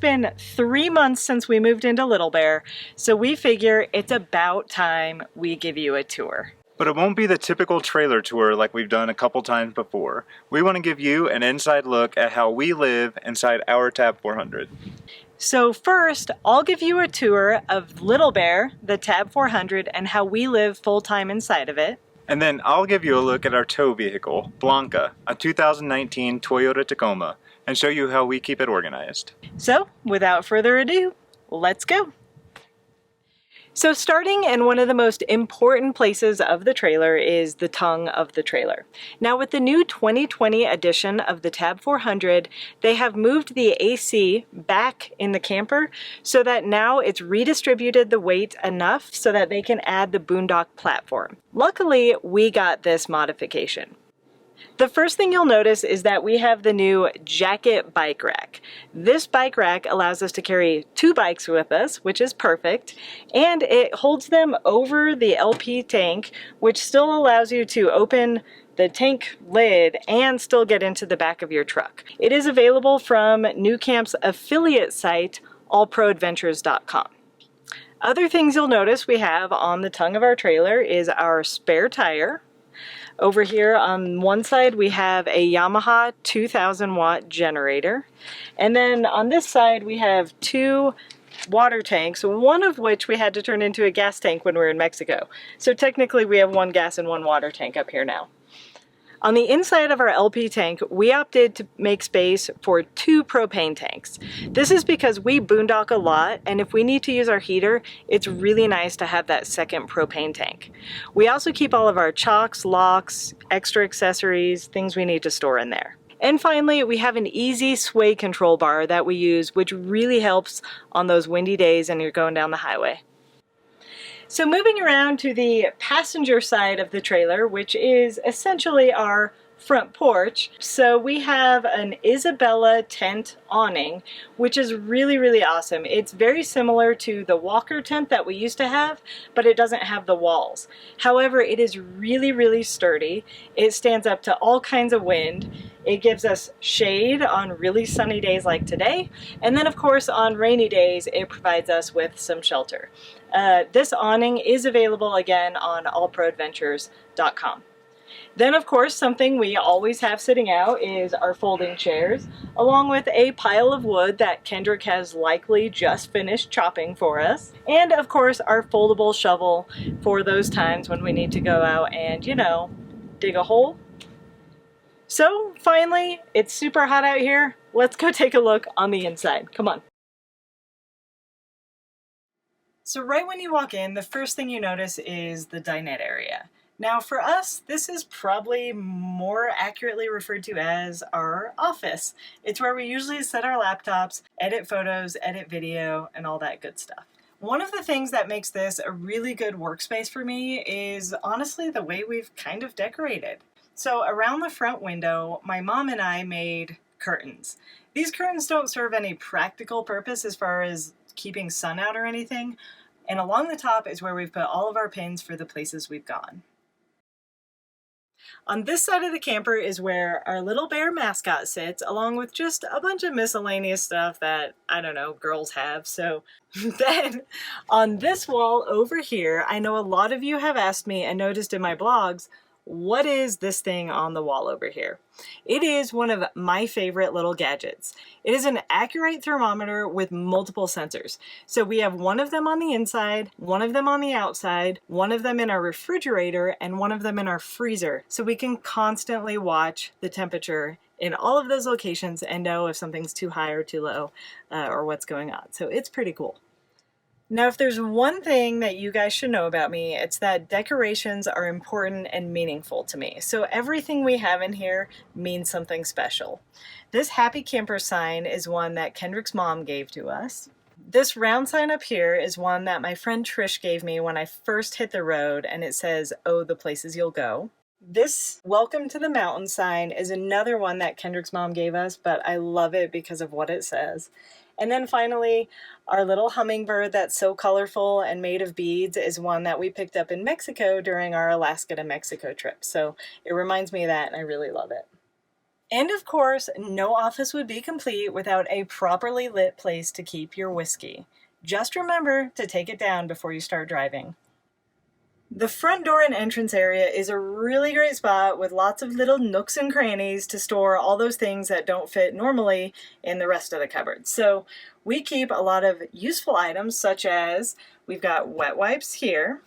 been 3 months since we moved into Little Bear, so we figure it's about time we give you a tour. But it won't be the typical trailer tour like we've done a couple times before. We want to give you an inside look at how we live inside our Tab 400. So first, I'll give you a tour of Little Bear, the Tab 400, and how we live full-time inside of it. And then I'll give you a look at our tow vehicle, Blanca, a 2019 Toyota Tacoma, and show you how we keep it organized. So, without further ado, let's go! So starting in one of the most important places of the trailer is the tongue of the trailer. Now with the new 2020 edition of the Tab 400, they have moved the AC back in the camper so that now it's redistributed the weight enough so that they can add the Boondock platform. Luckily, we got this modification. The first thing you'll notice is that we have the new Jacket bike rack. This bike rack allows us to carry 2 bikes with us, which is perfect, and it holds them over the LP tank, which still allows you to open the tank lid and still get into the back of your truck. It is available from nuCamp's affiliate site, allproadventures.com. Other things you'll notice we have on the tongue of our trailer is our spare tire. Over here on one side we have a Yamaha 2000 watt generator, and then on this side we have 2 water tanks, one of which we had to turn into a gas tank when we were in Mexico. So technically we have 1 gas and 1 water tank up here now. On the inside of our LP tank, we opted to make space for 2 propane tanks. This is because we boondock a lot, and if we need to use our heater, it's really nice to have that second propane tank. We also keep all of our chocks, locks, extra accessories, things we need to store in there. And finally, we have an easy sway control bar that we use, which really helps on those windy days and you're going down the highway. So moving around to the passenger side of the trailer, which is essentially our front porch. So we have an Isabella tent awning, which is really awesome. It's very similar to the Walker tent that we used to have, but it doesn't have the walls. However, it is really sturdy. It stands up to all kinds of wind. It gives us shade on really sunny days like today, and then of course on rainy days it provides us with some shelter. This awning is available again on allproadventures.com. Then of course something we always have sitting out is our folding chairs, along with a pile of wood that Kendrick has likely just finished chopping for us, and of course our foldable shovel for those times when we need to go out and, you know, dig a hole. So finally, it's super hot out here. Let's go take a look on the inside. Come on. So right when you walk in, the first thing you notice is the dinette area. Now for us, this is probably more accurately referred to as our office. It's where we usually set our laptops, edit photos, edit video, and all that good stuff. One of the things that makes this a really good workspace for me is honestly the way we've kind of decorated. So around the front window, my mom and I made curtains. These curtains don't serve any practical purpose as far as keeping sun out or anything, and along the top is where we've put all of our pins for the places we've gone. On this side of the camper is where our Little Bear mascot sits, along with just a bunch of miscellaneous stuff that, I don't know, girls have. So then on this wall over here, I know a lot of you have asked me and noticed in my blogs, what is this thing on the wall over here? It is one of my favorite little gadgets. It is an Accurite thermometer with multiple sensors. So we have one of them on the inside, one of them on the outside, one of them in our refrigerator, and one of them in our freezer. So we can constantly watch the temperature in all of those locations and know if something's too high or too low or what's going on. So it's pretty cool. Now, if there's one thing that you guys should know about me, it's that decorations are important and meaningful to me. So everything we have in here means something special. This Happy Camper sign is one that Kendrick's mom gave to us. This round sign up here is one that my friend Trish gave me when I first hit the road, and it says, "Oh, the places you'll go." This Welcome to the Mountain sign is another one that Kendrick's mom gave us, but I love it because of what it says. And then finally, our little hummingbird that's so colorful and made of beads is one that we picked up in Mexico during our Alaska to Mexico trip. So it reminds me of that and I really love it. And of course, no office would be complete without a properly lit place to keep your whiskey. Just remember to take it down before you start driving. The front door and entrance area is a really great spot with lots of little nooks and crannies to store all those things that don't fit normally in the rest of the cupboard. So we keep a lot of useful items, such as we've got wet wipes here.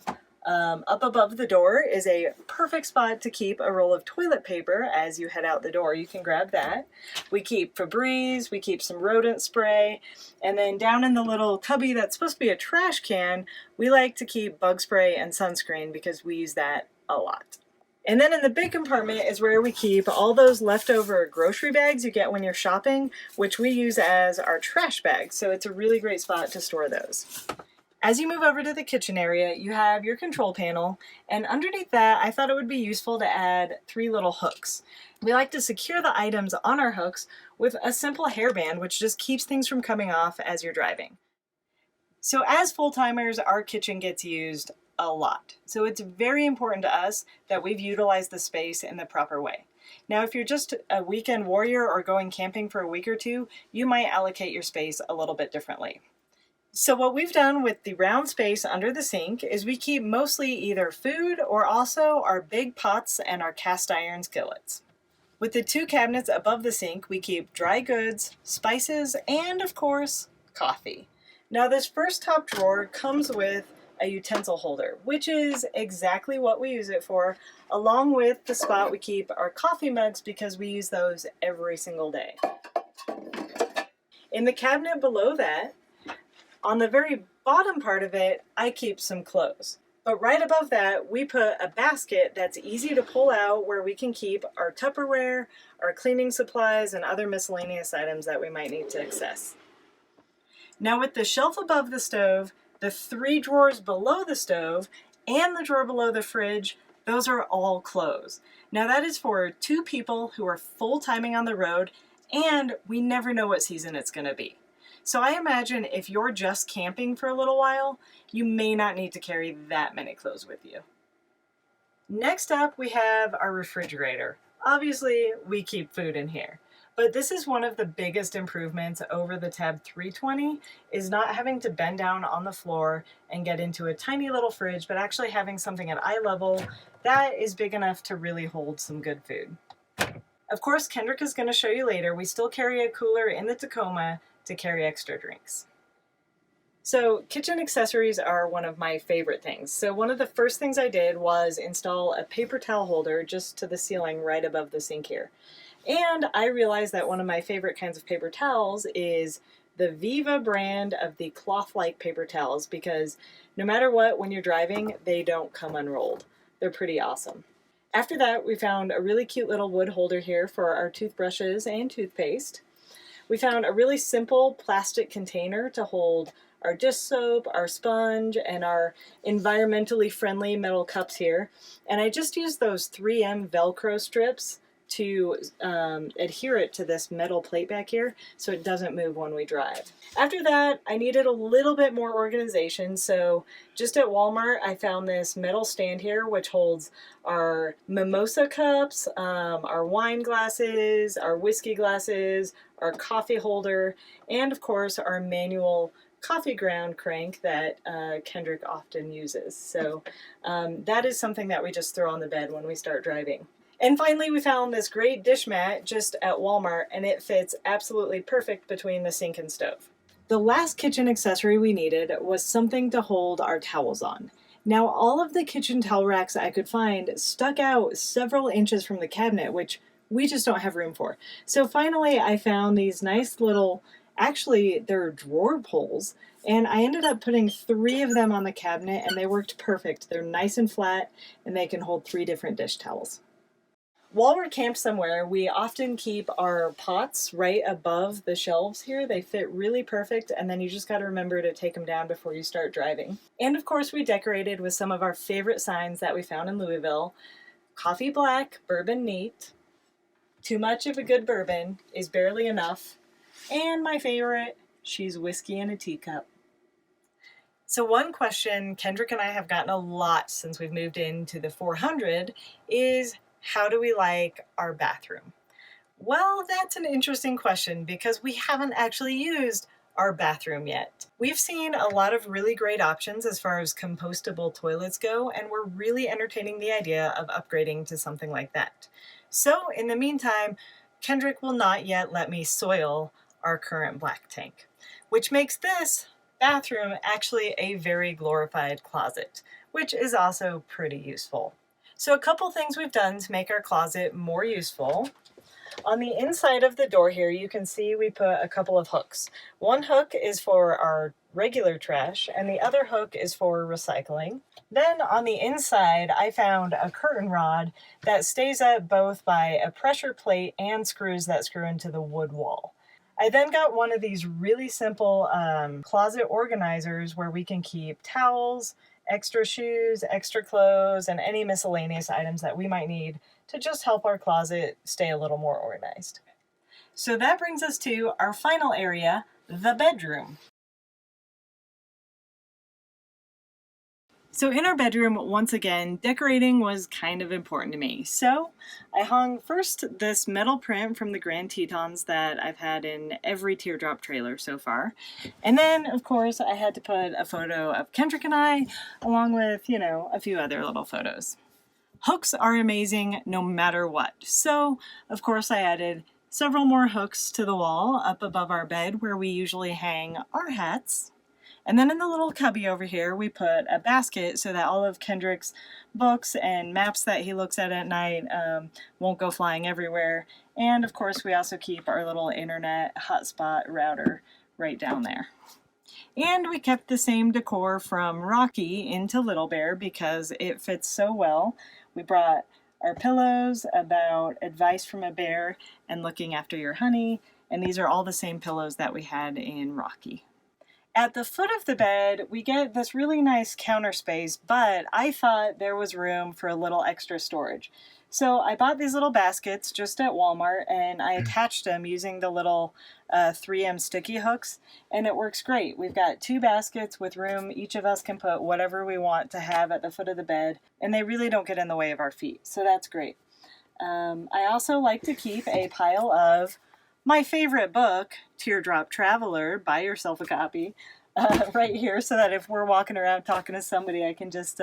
Up above the door is a perfect spot to keep a roll of toilet paper as you head out the door. You can grab that. We keep Febreze, we keep some rodent spray, and then down in the little cubby that's supposed to be a trash can, we like to keep bug spray and sunscreen because we use that a lot. And then in the big compartment is where we keep all those leftover grocery bags you get when you're shopping, which we use as our trash bags. So it's a really great spot to store those. As you move over to the kitchen area, you have your control panel, and underneath that, I thought it would be useful to add 3 little hooks. We like to secure the items on our hooks with a simple hairband, which just keeps things from coming off as you're driving. So as full-timers, our kitchen gets used a lot. So it's very important to us that we've utilized the space in the proper way. Now, if you're just a weekend warrior or going camping for a week or two, you might allocate your space a little bit differently. So what we've done with the round space under the sink is we keep mostly either food or also our big pots and our cast iron skillets. With the 2 cabinets above the sink, we keep dry goods, spices, and of course, coffee. Now this first top drawer comes with a utensil holder, which is exactly what we use it for, along with the spot we keep our coffee mugs because we use those every single day. In the cabinet below that, on the very bottom part of it, I keep some clothes. But right above that, we put a basket that's easy to pull out where we can keep our Tupperware, our cleaning supplies, and other miscellaneous items that we might need to access. Now with the shelf above the stove, the 3 drawers below the stove, and the drawer below the fridge, those are all clothes. Now that is for 2 people who are full-timing on the road, and we never know what season it's going to be. So I imagine if you're just camping for a little while, you may not need to carry that many clothes with you. Next up, we have our refrigerator. Obviously, we keep food in here, but this is one of the biggest improvements over the Tab 320 is not having to bend down on the floor and get into a tiny little fridge, but actually having something at eye level that is big enough to really hold some good food. Of course, Kendrick is going to show you later, we still carry a cooler in the Tacoma to carry extra drinks. So kitchen accessories are one of my favorite things. So one of the first things I did was install a paper towel holder just to the ceiling right above the sink here. And I realized that one of my favorite kinds of paper towels is the Viva brand of the cloth-like paper towels because no matter what, when you're driving, they don't come unrolled. They're pretty awesome. After that, we found a really cute little wood holder here for our toothbrushes and toothpaste. We found a really simple plastic container to hold our dish soap, our sponge, and our environmentally friendly metal cups here. And I just used those 3M Velcro strips to adhere it to this metal plate back here so it doesn't move when we drive. After that, I needed a little bit more organization, so just at Walmart I found this metal stand here which holds our mimosa cups, our wine glasses, our whiskey glasses, our coffee holder, and of course our manual coffee ground crank that Kendrick often uses. So that is something that we just throw on the bed when we start driving. And finally, we found this great dish mat just at Walmart, and it fits absolutely perfect between the sink and stove. The last kitchen accessory we needed was something to hold our towels on. Now, all of the kitchen towel racks I could find stuck out several inches from the cabinet, which we just don't have room for. So finally, I found these nice little, actually, they're drawer pulls, and I ended up putting 3 of them on the cabinet, and they worked perfect. They're nice and flat, and they can hold 3 different dish towels. While we're camped somewhere, we often keep our pots right above the shelves here. They fit really perfect, and then you just got to remember to take them down before you start driving. And of course, we decorated with some of our favorite signs that we found in Louisville. Coffee black, bourbon neat. Too much of a good bourbon is barely enough. And my favorite, she's whiskey in a teacup. So one question Kendrick and I have gotten a lot since we've moved into the 400 is, how do we like our bathroom? Well, that's an interesting question because we haven't actually used our bathroom yet. We've seen a lot of really great options as far as compostable toilets go, and we're really entertaining the idea of upgrading to something like that. So, in the meantime, Kendrick will not yet let me soil our current black tank, which makes this bathroom actually a very glorified closet, which is also pretty useful. So, a couple things we've done to make our closet more useful. On the inside of the door here, you can see we put a couple of hooks. One hook is for our regular trash, and the other hook is for recycling. Then on the inside, I found a curtain rod that stays up both by a pressure plate and screws that screw into the wood wall. I then got one of these really simple closet organizers where we can keep towels, extra shoes, extra clothes, and any miscellaneous items that we might need to just help our closet stay a little more organized. So that brings us to our final area, the bedroom. So in our bedroom, once again, decorating was kind of important to me. So I hung first this metal print from the Grand Tetons that I've had in every teardrop trailer so far. And then, of course, I had to put a photo of Kendrick and I, along with, a few other little photos. Hooks are amazing no matter what. So, of course, I added several more hooks to the wall up above our bed where we usually hang our hats. And then in the little cubby over here, we put a basket so that all of Kendrick's books and maps that he looks at night won't go flying everywhere. And of course, we also keep our little internet hotspot router right down there. And we kept the same decor from Rocky into Little Bear because it fits so well. We brought our pillows about advice from a bear and looking after your honey, and these are all the same pillows that we had in Rocky. At the foot of the bed, we get this really nice counter space, but I thought there was room for a little extra storage. So I bought these little baskets just at Walmart, and I attached them using the little 3M sticky hooks, and it works great. We've got 2 baskets with room. Each of us can put whatever we want to have at the foot of the bed, and they really don't get in the way of our feet, so that's great. I also like to keep a pile of my favorite book, Teardrop Traveler. Buy yourself a copy. Right here so that if we're walking around talking to somebody, I can just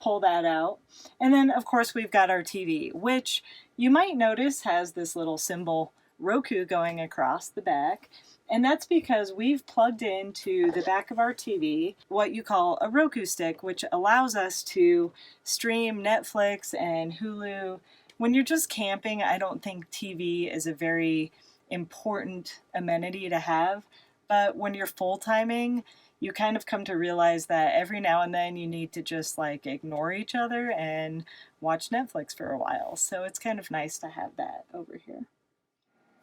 pull that out. And then, of course, we've got our TV, which you might notice has this little symbol Roku going across the back. And that's because we've plugged into the back of our TV what you call a Roku stick, which allows us to stream Netflix and Hulu. When you're just camping, I don't think TV is a very important amenity to have. But when you're full-timing, you kind of come to realize that every now and then you need to just ignore each other and watch Netflix for a while. So it's kind of nice to have that over here.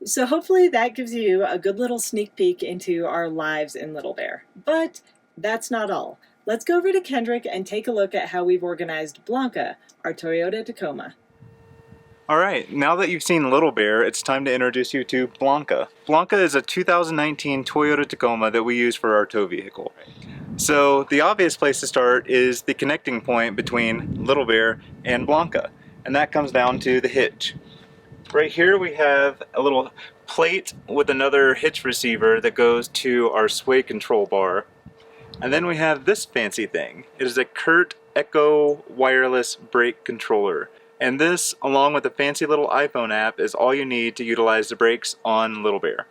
So hopefully that gives you a good little sneak peek into our lives in Little Bear. But that's not all. Let's go over to Kendrick and take a look at how we've organized Blanca, our Toyota Tacoma. Alright, now that you've seen Little Bear, it's time to introduce you to Blanca. Blanca is a 2019 Toyota Tacoma that we use for our tow vehicle. So the obvious place to start is the connecting point between Little Bear and Blanca, and that comes down to the hitch. Right here we have a little plate with another hitch receiver that goes to our sway control bar. And then we have this fancy thing. It is a CURT Echo wireless brake controller. And this, along with a fancy little iPhone app, is all you need to utilize the brakes on Little Bear.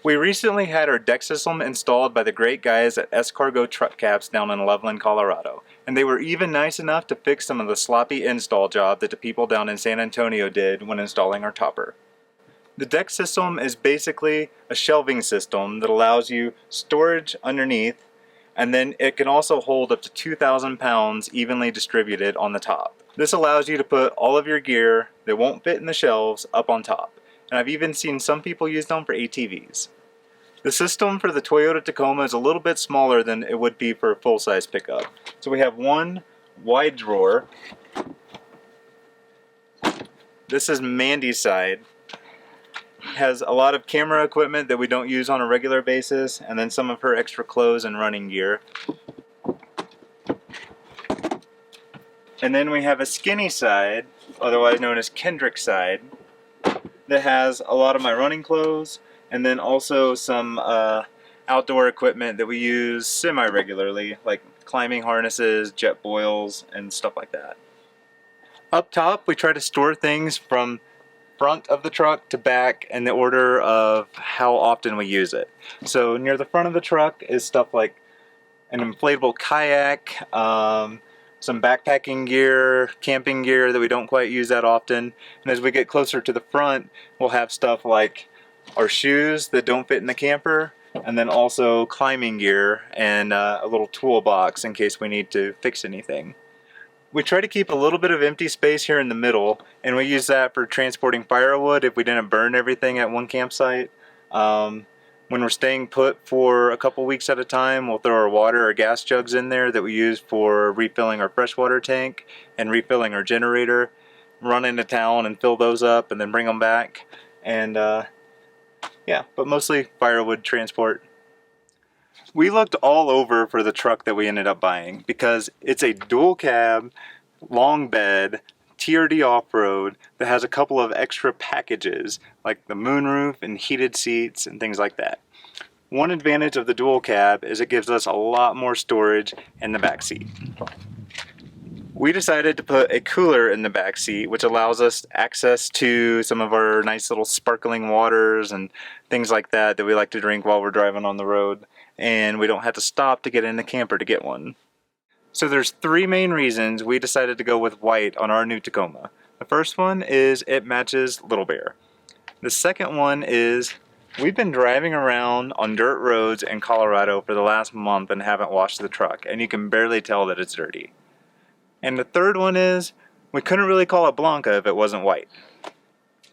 We recently had our deck system installed by the great guys at S-Cargo Truck Caps down in Loveland, Colorado. And they were even nice enough to fix some of the sloppy install job that the people down in San Antonio did when installing our topper. The deck system is basically a shelving system that allows you storage underneath, and then it can also hold up to 2,000 pounds evenly distributed on the top. This allows you to put all of your gear that won't fit in the shelves up on top. And I've even seen some people use them for ATVs. The system for the Toyota Tacoma is a little bit smaller than it would be for a full-size pickup. So we have one wide drawer. This is Mandy's side. Has a lot of camera equipment that we don't use on a regular basis, and then some of her extra clothes and running gear. And then we have a skinny side, otherwise known as Kendrick's side. that has a lot of my running clothes, and then also some outdoor equipment that we use semi-regularly, like climbing harnesses, jet boils, and stuff like that. Up top, we try to store things from front of the truck to back in the order of how often we use it. So near the front of the truck is stuff like an inflatable kayak, some backpacking gear, camping gear that we don't quite use that often. And as we get closer to the front, we'll have stuff like our shoes that don't fit in the camper, and then also climbing gear and a little toolbox in case we need to fix anything. We try to keep a little bit of empty space here in the middle, and we use that for transporting firewood if we didn't burn everything at one campsite. When we're staying put for a couple weeks at a time, we'll throw our water or gas jugs in there that we use for refilling our freshwater tank and refilling our generator, run into town and fill those up and then bring them back. And yeah, but mostly firewood transport. We looked all over for the truck that we ended up buying because it's a dual cab, long bed, TRD off-road that has a couple of extra packages like the moonroof and heated seats and things like that. One advantage of the dual cab is it gives us a lot more storage in the back seat. We decided to put a cooler in the back seat, which allows us access to some of our nice little sparkling waters and things like that we like to drink while we're driving on the road, and we don't have to stop to get in the camper to get one. So there's three main reasons we decided to go with white on our new Tacoma. The first one is it matches Little Bear. The second one is we've been driving around on dirt roads in Colorado for the last month and haven't washed the truck, and you can barely tell that it's dirty. And the third one is we couldn't really call it Blanca if it wasn't white.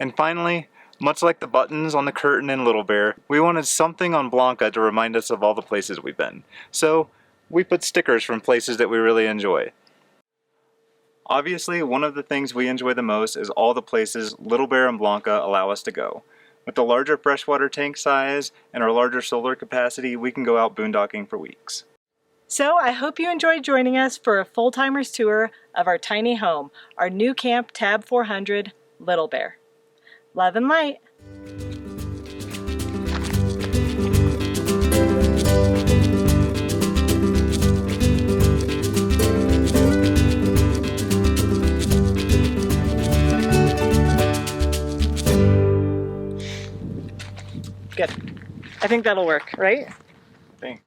And finally, much like the buttons on the curtain in Little Bear, we wanted something on Blanca to remind us of all the places we've been. So we put stickers from places that we really enjoy. Obviously, one of the things we enjoy the most is all the places Little Bear and Blanca allow us to go. With the larger freshwater tank size and our larger solar capacity, we can go out boondocking for weeks. So I hope you enjoyed joining us for a full-timers tour of our tiny home, our new camp Tab 400 Little Bear. Love and light. Good. I think that'll work, right?